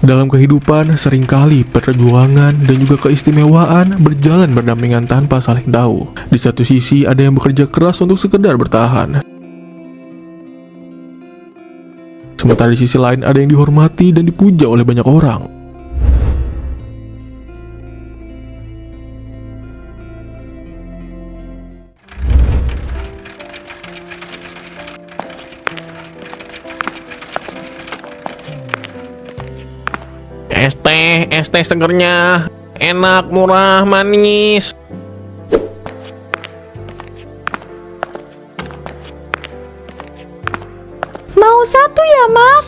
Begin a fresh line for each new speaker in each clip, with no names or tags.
Dalam kehidupan, seringkali perjuangan dan juga keistimewaan berjalan berdampingan tanpa saling tahu. Di satu sisi, ada yang bekerja keras untuk sekedar bertahan. Sementara di sisi lain, ada yang dihormati dan dipuja oleh banyak orang.
Es teh segernya, enak, murah, manis.
Mau satu ya, Mas?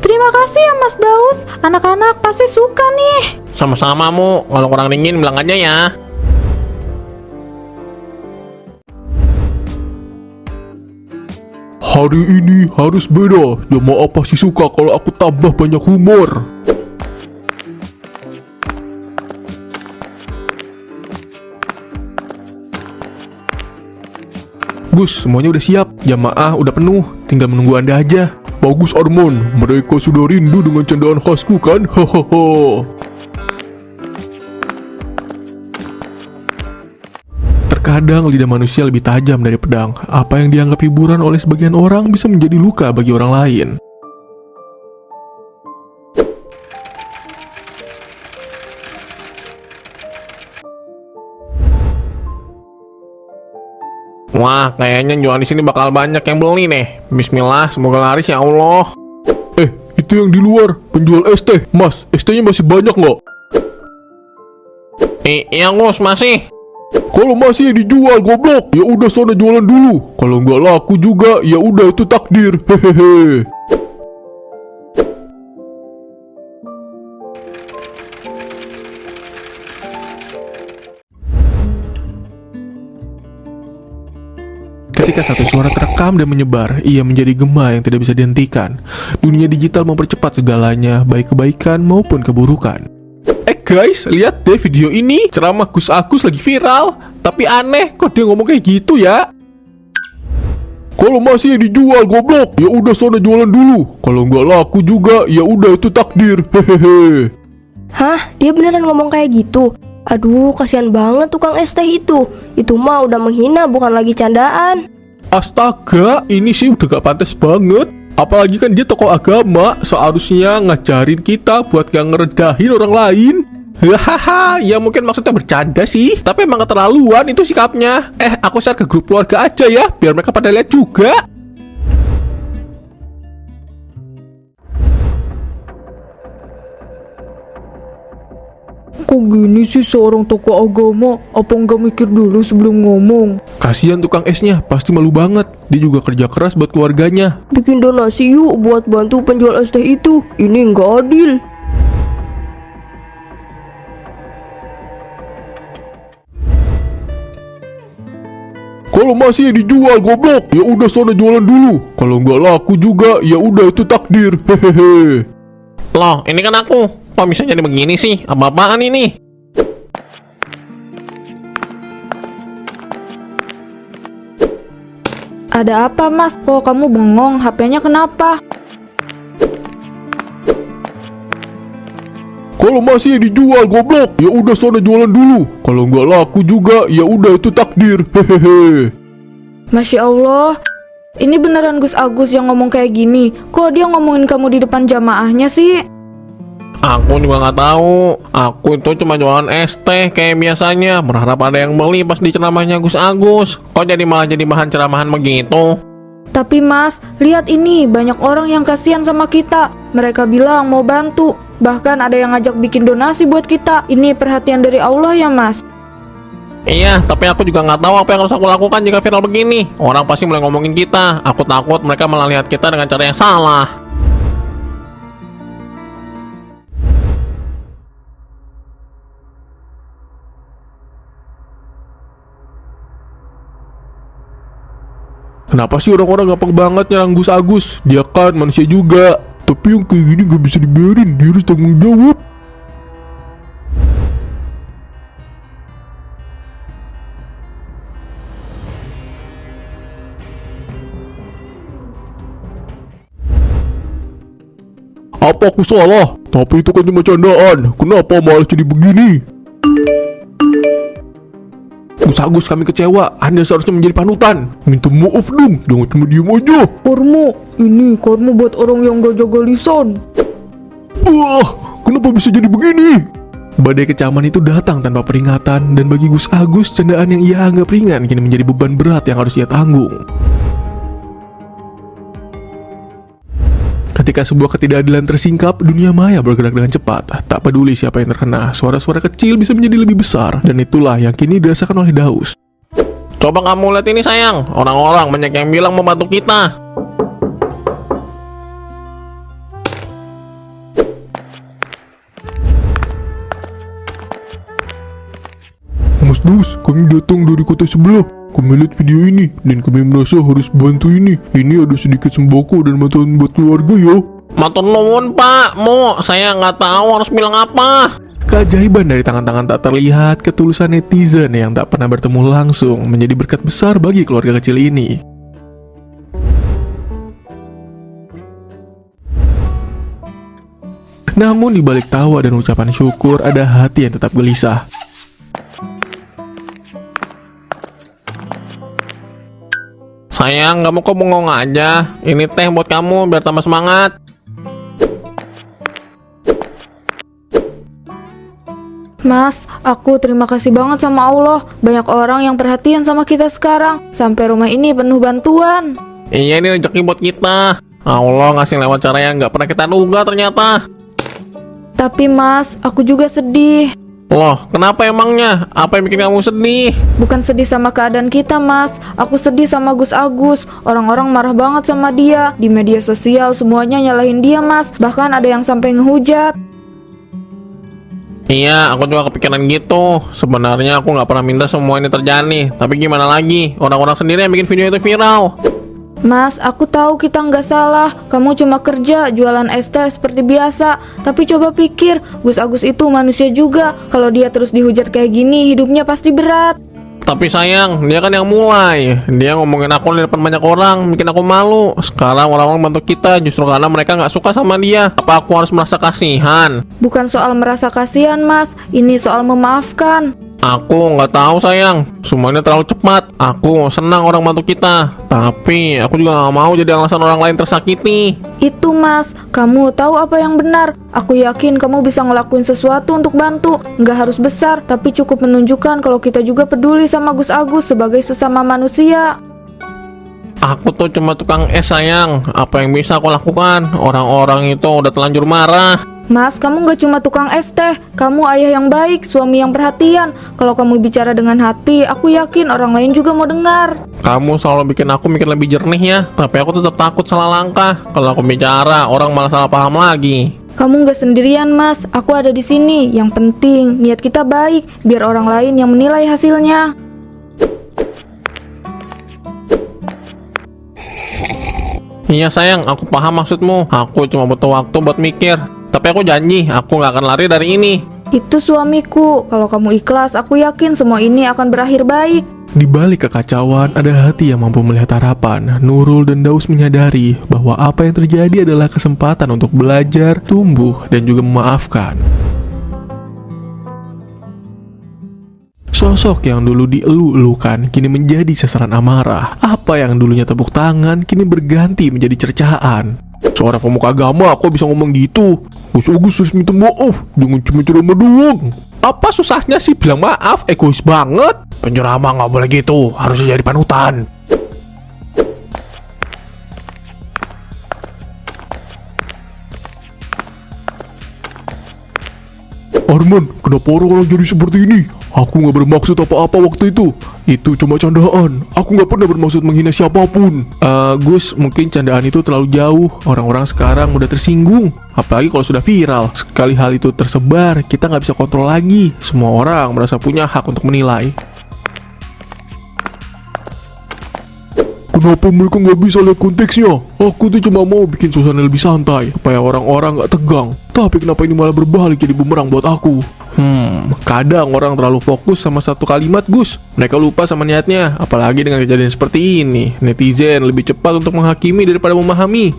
Terima kasih ya, Mas Daus. Anak-anak pasti suka nih.
Sama-sama, Mu. Kalau kurang dingin bilang aja ya.
Hari ini harus beda. Jamaah pasti suka kalau aku tambah banyak humor. Gus, semuanya udah siap. Jamaah udah penuh. Tinggal menunggu Anda aja. Bagus Armon, mereka sudah rindu dengan candaan khasku kan? Hahaha. Terkadang lidah manusia lebih tajam dari pedang. Apa yang dianggap hiburan oleh sebagian orang bisa menjadi luka bagi orang lain.
Wah, kayaknya jual di sini bakal banyak yang beli nih. Bismillah, semoga laris ya Allah.
Itu yang di luar, penjual es teh. Mas, es tehnya masih banyak nggak?
Iya, Gus, masih.
Kalau masih dijual goblok, ya udah sana jualan dulu. Kalau nggak laku juga, ya udah itu takdir. Hehehe. Ketika satu suara terekam dan menyebar, ia menjadi gema yang tidak bisa dihentikan. Dunia digital mempercepat segalanya, baik kebaikan maupun keburukan. Guys, lihat deh video ini. Ceramah Gus Agus lagi viral. Tapi aneh, kok dia ngomong kayak gitu ya? Kalau masih dijual goblok, ya udah sana jualan dulu. Kalau nggak laku juga, ya udah itu takdir. Hehehe.
Hah? Dia beneran ngomong kayak gitu? Aduh, kasihan banget tukang es teh itu. Itu mah udah menghina, bukan lagi candaan.
Astaga, ini sih udah gak pantas banget. Apalagi kan dia tokoh agama, seharusnya ngajarin kita buat gak ngeredahin orang lain. Hahaha, ya mungkin maksudnya bercanda sih, tapi emang keterlaluan itu sikapnya. Aku share ke grup keluarga aja ya, biar mereka pada lihat juga.
Kok gini sih seorang tokoh agama? Apa nggak mikir dulu sebelum ngomong?
Kasihan tukang esnya, pasti malu banget. Dia juga kerja keras buat keluarganya.
Bikin donasi yuk buat bantu penjual es teh itu. Ini nggak adil.
Kalau masih dijual goblok, ya udah sana jualan dulu. Kalau nggak laku juga, ya udah itu takdir. Hehehe.
Loh, ini kan aku. Kok bisa jadi begini sih? Apa-apaan ini?
Ada apa, Mas? Kok kamu bengong? HP-nya kenapa?
Kalau masih dijual goblok, ya udah sana jualan dulu. Kalau nggak laku juga, ya udah itu takdir. Hehehe.
Masya Allah. Ini beneran Gus Agus yang ngomong kayak gini? Kok dia ngomongin kamu di depan jamaahnya sih?
Aku juga nggak tahu. Aku itu cuma jualan es teh kayak biasanya. Berharap ada yang beli pas di ceramahnya Gus Agus. Kok malah jadi bahan ceramahan begitu?
Tapi Mas, lihat ini, banyak orang yang kasihan sama kita. Mereka bilang mau bantu. Bahkan ada yang ngajak bikin donasi buat kita. Ini perhatian dari Allah ya, Mas.
Iya, tapi aku juga nggak tahu apa yang harus aku lakukan jika viral begini. Orang pasti mulai ngomongin kita. Aku takut mereka malah lihat kita dengan cara yang salah.
Kenapa sih orang-orang gampang banget nyerang Gus Agus? Dia kan manusia juga. Tapi yang kayak gini gak bisa dibiarin. Dia harus tanggung jawab. Apa aku salah? Tapi itu kan cuma candaan. Kenapa malah jadi begini? Gus Agus, kami kecewa. Anda seharusnya menjadi panutan. Minta maaf dong, jangan cuma diem aja.
Karma, ini karma buat orang yang gak jaga lisan.
Wah, kenapa bisa jadi begini? Badai kecaman itu datang tanpa peringatan, dan bagi Gus Agus, candaan yang ia anggap ringan kini menjadi beban berat yang harus ia tanggung. Ketika sebuah ketidakadilan tersingkap, dunia maya bergerak dengan cepat. Tak peduli siapa yang terkena, suara-suara kecil bisa menjadi lebih besar, dan itulah yang kini dirasakan oleh Daus.
Coba kamu lihat ini sayang, orang-orang banyak yang bilang membantu kita.
Mas Daus, kami datang dari kota sebelah. Kami lihat video ini, dan kami merasa harus bantu ini. Ini ada sedikit sembako dan bantuan buat keluarga ya.
Matur nuwun Pak, saya nggak tahu harus bilang apa.
Keajaiban dari tangan-tangan tak terlihat, ketulusan netizen yang tak pernah bertemu langsung menjadi berkat besar bagi keluarga kecil ini. Namun di balik tawa dan ucapan syukur ada hati yang tetap gelisah.
Sayang, kamu kok bengong aja? Ini teh buat kamu biar tambah semangat.
Mas, aku terima kasih banget sama Allah. Banyak orang yang perhatian sama kita sekarang. Sampai rumah ini penuh bantuan.
Iya, ini rezeki buat kita. Allah ngasih lewat cara yang nggak pernah kita duga ternyata.
Tapi Mas, aku juga sedih.
Loh, kenapa emangnya? Apa yang bikin kamu sedih?
Bukan sedih sama keadaan kita, Mas. Aku sedih sama Gus Agus. Orang-orang marah banget sama dia. Di media sosial semuanya nyalahin dia, Mas. Bahkan ada yang sampai ngehujat.
Iya, aku juga kepikiran gitu. Sebenarnya aku nggak pernah minta semua ini terjadi. Tapi gimana lagi? Orang-orang sendiri yang bikin video itu viral.
Mas, aku tahu kita nggak salah. Kamu cuma kerja, jualan es teh seperti biasa. Tapi coba pikir, Gus Agus itu manusia juga. Kalau dia terus dihujat kayak gini, hidupnya pasti berat.
Tapi sayang, dia kan yang mulai. Dia ngomongin aku di depan banyak orang, bikin aku malu. Sekarang orang-orang bantu kita justru karena mereka nggak suka sama dia. Apa aku harus merasa kasihan?
Bukan soal merasa kasihan, Mas. Ini soal memaafkan.
Aku nggak tahu sayang, semuanya terlalu cepat. Aku senang orang bantu kita, tapi aku juga nggak mau jadi alasan orang lain tersakiti.
Itu Mas, kamu tahu apa yang benar. Aku yakin kamu bisa ngelakuin sesuatu untuk bantu. Nggak harus besar, tapi cukup menunjukkan kalau kita juga peduli sama Gus Agus sebagai sesama manusia.
Aku tuh cuma tukang es sayang. Apa yang bisa aku lakukan? Orang-orang itu udah telanjur marah.
Mas, kamu gak cuma tukang es teh. Kamu ayah yang baik, suami yang perhatian. Kalau kamu bicara dengan hati, aku yakin orang lain juga mau dengar.
Kamu selalu bikin aku mikir lebih jernih ya. Tapi aku tetap takut salah langkah. Kalau aku bicara, orang malah salah paham lagi.
Kamu gak sendirian, Mas. Aku ada di sini. Yang penting, niat kita baik, biar orang lain yang menilai hasilnya.
Iya sayang, aku paham maksudmu. Aku cuma butuh waktu buat mikir. Tapi aku janji, aku gak akan lari dari ini.
Itu suamiku. Kalau kamu ikhlas, aku yakin semua ini akan berakhir baik.
Di balik kekacauan, ada hati yang mampu melihat harapan. Nurul dan Daus menyadari bahwa apa yang terjadi adalah kesempatan untuk belajar, tumbuh, dan juga memaafkan. Sosok yang dulu dielu-elukan kini menjadi sasaran amarah. Apa yang dulunya tepuk tangan kini berganti menjadi cercaan. Seorang pemuka agama kok bisa ngomong gitu? Gus Agus harus minta maaf, jangan cuma ceramah doang.
Apa susahnya sih bilang maaf? Egois banget. Penceramah nggak boleh gitu, harus jadi panutan.
Arman, kenapa orang-orang jadi seperti ini? Aku gak bermaksud apa-apa waktu itu. Itu cuma candaan. Aku gak pernah bermaksud menghina siapapun. Gus, mungkin candaan itu terlalu jauh. Orang-orang sekarang mudah tersinggung. Apalagi kalau sudah viral. Sekali hal itu tersebar, kita gak bisa kontrol lagi. Semua orang merasa punya hak untuk menilai. Kenapa mereka nggak bisa lihat konteksnya? Aku tuh cuma mau bikin suasana lebih santai, supaya orang-orang nggak tegang. Tapi kenapa ini malah berbalik jadi bumerang buat aku? Kadang orang terlalu fokus sama satu kalimat, Gus. Mereka lupa sama niatnya, apalagi dengan kejadian seperti ini. Netizen lebih cepat untuk menghakimi daripada memahami.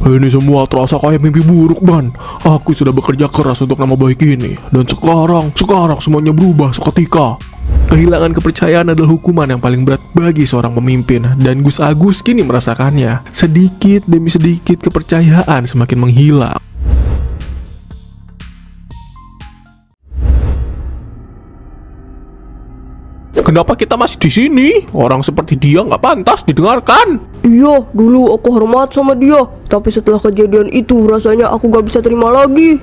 Ini semua terasa kayak mimpi buruk, Ban. Aku sudah bekerja keras untuk nama baik ini, dan sekarang semuanya berubah seketika. Kehilangan kepercayaan adalah hukuman yang paling berat bagi seorang pemimpin, dan Gus Agus kini merasakannya. Sedikit demi sedikit kepercayaan semakin menghilang. Kenapa kita masih di sini? Orang seperti dia nggak pantas didengarkan.
Iya, dulu aku hormat sama dia, tapi setelah kejadian itu rasanya aku gak bisa terima lagi.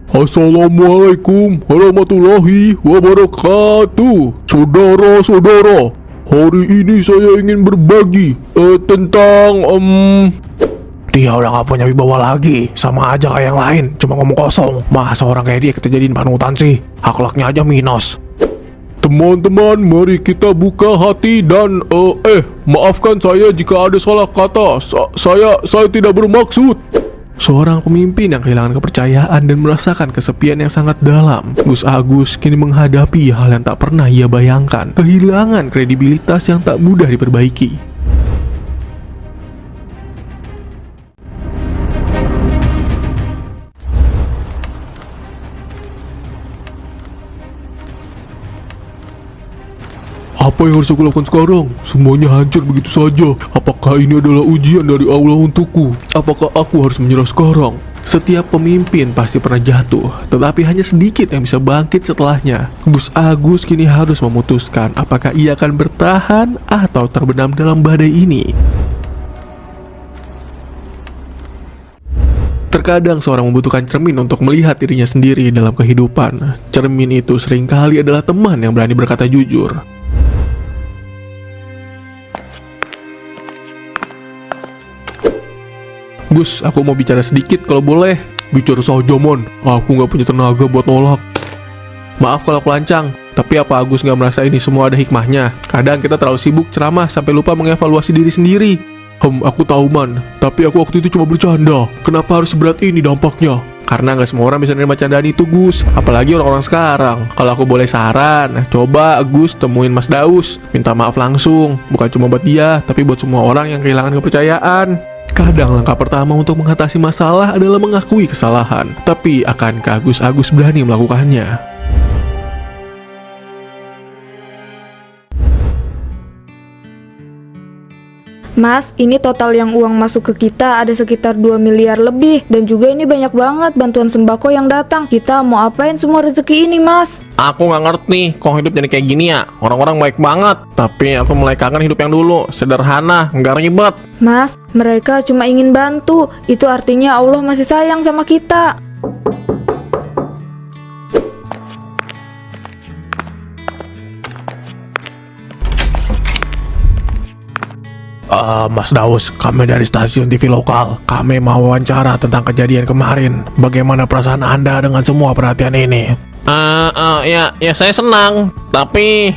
Assalamualaikum warahmatullahi wabarakatuh. Saudara-saudara, hari ini saya ingin berbagi tentang dia udah gak punya wibawa lagi. Sama aja kayak yang lain, cuma ngomong kosong. Masa orang kayak dia kita jadiin panutan sih? Akhlaknya aja minus. Teman-teman, mari kita buka hati dan maafkan saya jika ada salah kata. Saya tidak bermaksud. Seorang pemimpin yang kehilangan kepercayaan dan merasakan kesepian yang sangat dalam. Gus Agus kini menghadapi hal yang tak pernah ia bayangkan. Kehilangan kredibilitas yang tak mudah diperbaiki. Apa yang harus aku lakukan sekarang? Semuanya hancur begitu saja. Apakah ini adalah ujian dari Allah untukku? Apakah aku harus menyerah sekarang? Setiap pemimpin pasti pernah jatuh, tetapi hanya sedikit yang bisa bangkit setelahnya. Gus Agus kini harus memutuskan apakah ia akan bertahan atau terbenam dalam badai ini. Terkadang seorang membutuhkan cermin untuk melihat dirinya sendiri dalam kehidupan. Cermin itu seringkali adalah teman yang berani berkata jujur. Gus, aku mau bicara sedikit kalau boleh. Bicara saja, Mon. Aku gak punya tenaga buat nolak. Maaf kalau aku lancang, tapi apa Agus gak merasa ini semua ada hikmahnya? Kadang kita terlalu sibuk ceramah sampai lupa mengevaluasi diri sendiri. Aku tahu, Man. Tapi aku waktu itu cuma bercanda. Kenapa harus seberat ini dampaknya? Karena gak semua orang bisa nerima candaan itu, Gus. Apalagi orang-orang sekarang. Kalau aku boleh saran, coba Gus temuin Mas Daus. Minta maaf langsung. Bukan cuma buat dia, tapi buat semua orang yang kehilangan kepercayaan. Kadang langkah pertama untuk mengatasi masalah adalah mengakui kesalahan. Tapi akankah Gus Agus berani melakukannya?
Mas, ini total yang uang masuk ke kita ada sekitar 2 miliar lebih. Dan juga ini banyak banget bantuan sembako yang datang. Kita mau apain semua rezeki ini, Mas?
Aku nggak ngerti kok hidup jadi kayak gini ya. Orang-orang baik banget, tapi aku mulai kangen hidup yang dulu. Sederhana, nggak ribet.
Mas, mereka cuma ingin bantu. Itu artinya Allah masih sayang sama kita.
Mas Daus, kami dari stasiun TV lokal. Kami mau wawancara tentang kejadian kemarin. Bagaimana perasaan Anda dengan semua perhatian ini?
Ya saya senang, tapi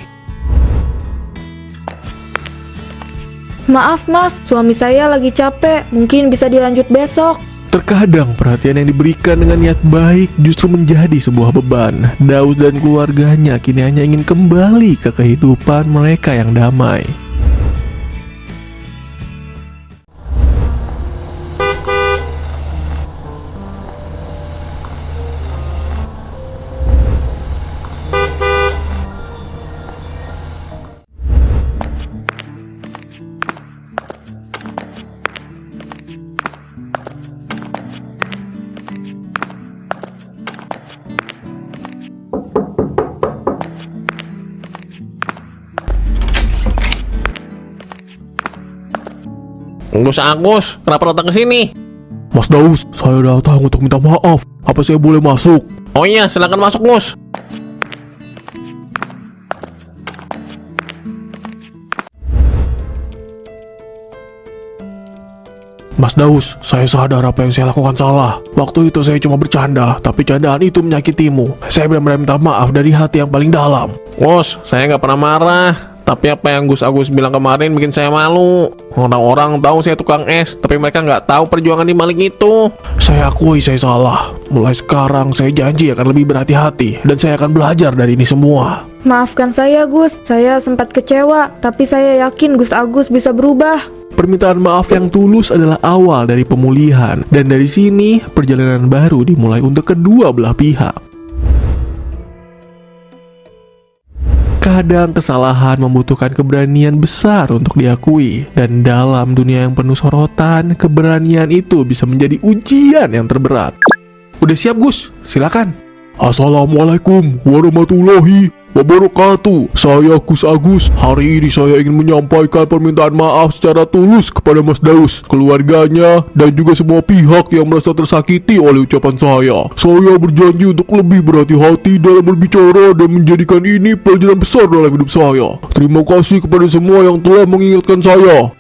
Maaf, Mas, suami saya lagi capek. Mungkin bisa dilanjut besok.
Terkadang perhatian yang diberikan dengan niat baik justru menjadi sebuah beban. Daus dan keluarganya kini hanya ingin kembali ke kehidupan mereka yang damai.
Gus Agus, kenapa datang ke sini?
Mas Daus, saya datang untuk minta maaf. Apa saya boleh masuk?
Oh iya, silakan masuk, Gus.
Mas Daus, saya sadar apa yang saya lakukan salah. Waktu itu saya cuma bercanda, tapi candaan itu menyakitimu. Saya benar-benar minta maaf dari hati yang paling dalam.
Gus, saya nggak pernah marah. Tapi apa yang Gus Agus bilang kemarin bikin saya malu. Orang-orang tahu saya tukang es, tapi mereka nggak tahu perjuangan di balik itu.
Saya akui saya salah. Mulai sekarang saya janji akan lebih berhati-hati, dan saya akan belajar dari ini semua.
Maafkan saya Gus, saya sempat kecewa, tapi saya yakin Gus Agus bisa berubah.
Permintaan maaf yang tulus adalah awal dari pemulihan, dan dari sini perjalanan baru dimulai untuk kedua belah pihak. Kadang kesalahan membutuhkan keberanian besar untuk diakui, dan dalam dunia yang penuh sorotan, keberanian itu bisa menjadi ujian yang terberat. Udah siap Gus? Silakan. Assalamualaikum warahmatullahi wabarakatuh. Saya Gus Agus. Hari ini saya ingin menyampaikan permintaan maaf secara tulus kepada Mas Daus, keluarganya, dan juga semua pihak yang merasa tersakiti oleh ucapan saya. Saya berjanji untuk lebih berhati-hati dalam berbicara dan menjadikan ini pelajaran besar dalam hidup saya. Terima kasih kepada semua yang telah mengingatkan saya.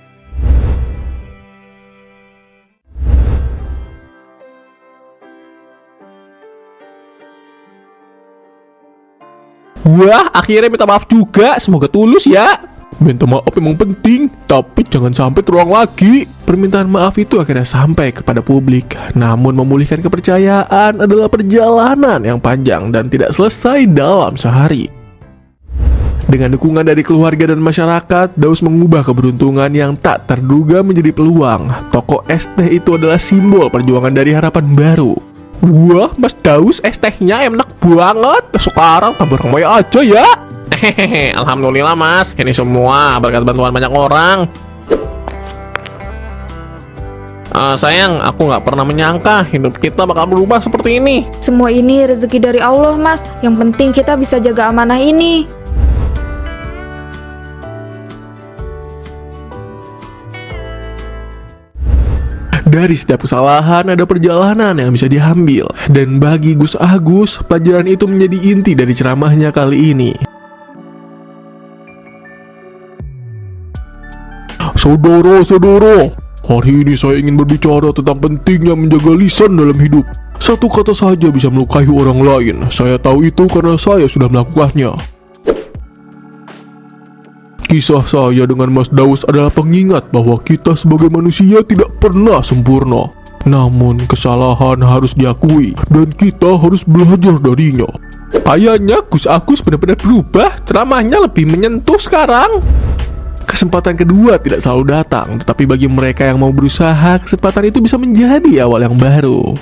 Wah, akhirnya minta maaf juga. Semoga tulus ya.
Minta maaf memang penting, tapi jangan sampai terulang lagi. Permintaan maaf itu akhirnya sampai kepada publik. Namun memulihkan kepercayaan adalah perjalanan yang panjang dan tidak selesai dalam sehari. Dengan dukungan dari keluarga dan masyarakat, Daus mengubah keberuntungan yang tak terduga menjadi peluang. Toko es teh itu adalah simbol perjuangan dari harapan baru.
Wah, Mas Daus, es tehnya enak banget. Sekarang tambah ramai aja ya. Hehehe, alhamdulillah Mas. Ini semua berkat bantuan banyak orang. Sayang, aku nggak pernah menyangka hidup kita bakal berubah seperti ini.
Semua ini rezeki dari Allah Mas, yang penting kita bisa jaga amanah ini.
Dari setiap kesalahan ada perjalanan yang bisa diambil. Dan bagi Gus Agus, pelajaran itu menjadi inti dari ceramahnya kali ini. Saudara-saudara, hari ini saya ingin berbicara tentang pentingnya menjaga lisan dalam hidup. Satu kata saja bisa melukai orang lain. Saya tahu itu karena saya sudah melakukannya. Kisah saya dengan Mas Daus adalah pengingat bahwa kita sebagai manusia tidak pernah sempurna. Namun kesalahan harus diakui dan kita harus belajar darinya.
Kayaknya Gus Agus benar-benar berubah. Ceramahnya lebih menyentuh sekarang.
Kesempatan kedua tidak selalu datang, tetapi bagi mereka yang mau berusaha, kesempatan itu bisa menjadi awal yang baru.